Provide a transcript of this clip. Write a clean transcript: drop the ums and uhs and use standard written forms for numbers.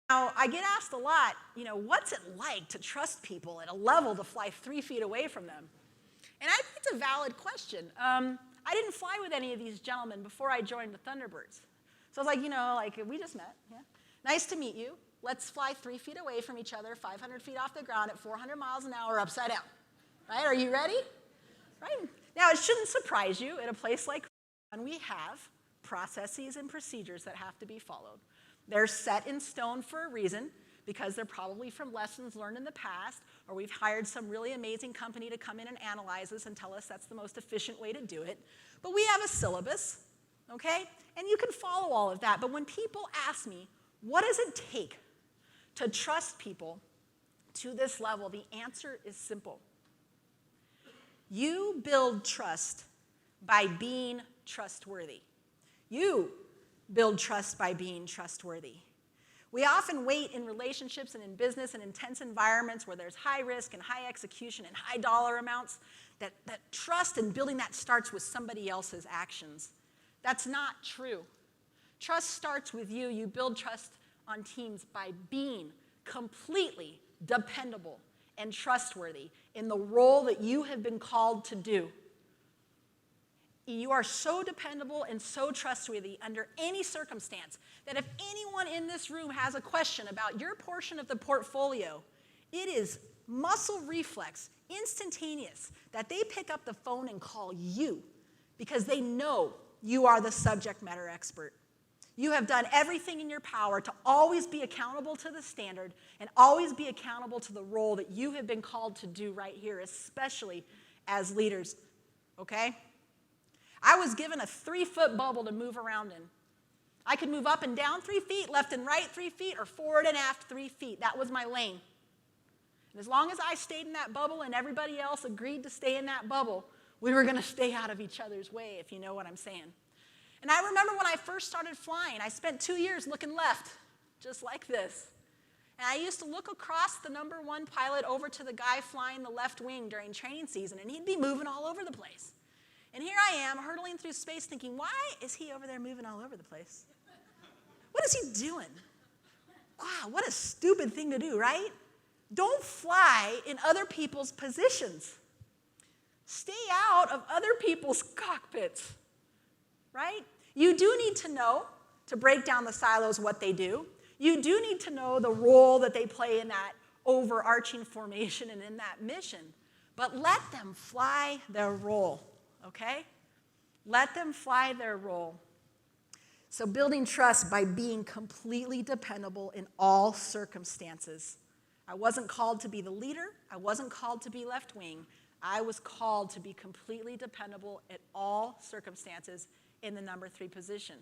Now, I get asked a lot, what's it like to trust people at a level to fly 3 feet away from them? And I think it's a valid question. I didn't fly with any of these gentlemen before I joined the Thunderbirds. So I was like, we just met. Yeah. Nice to meet you. Let's fly 3 feet away from each other, 500 feet off the ground at 400 miles an hour upside down. Right? Are you ready? Right? Now, it shouldn't surprise you in a place like when we have processes and procedures that have to be followed. They're set in stone for a reason, because they're probably from lessons learned in the past, or we've hired some really amazing company to come in and analyze us and tell us that's the most efficient way to do it. But we have a syllabus, okay? And you can follow all of that. But when people ask me, what does it take to trust people to this level, the answer is simple. You build trust by being trustworthy. You build trust by being trustworthy. We often wait in relationships and in business and intense environments where there's high risk and high execution and high dollar amounts, that trust and building that starts with somebody else's actions. That's not true. Trust starts with you. You build trust on teams by being completely dependable and trustworthy in the role that you have been called to do. You are so dependable and so trustworthy under any circumstance that if anyone in this room has a question about your portion of the portfolio, it is muscle reflex, instantaneous, that they pick up the phone and call you because they know you are the subject matter expert. You have done everything in your power to always be accountable to the standard and always be accountable to the role that you have been called to do right here, especially as leaders, okay? I was given a 3-foot bubble to move around in. I could move up and down 3 feet, left and right 3 feet, or forward and aft 3 feet. That was my lane. And as long as I stayed in that bubble and everybody else agreed to stay in that bubble, we were going to stay out of each other's way, if you know what I'm saying. And I remember when I first started flying, I spent 2 years looking left, just like this. And I used to look across the #1 pilot over to the guy flying the left wing during training season, and he'd be moving all over the place. And here I am, hurtling through space, thinking, why is he over there moving all over the place? What is he doing? Wow, what a stupid thing to do, right? Don't fly in other people's positions. Stay out of other people's cockpits, right? You do need to know, to break down the silos, what they do. You do need to know the role that they play in that overarching formation and in that mission. But let them fly their role. Okay? Let them fly their role. So building trust by being completely dependable in all circumstances. I wasn't called to be the leader. I wasn't called to be left wing. I was called to be completely dependable at all circumstances in the #3 position.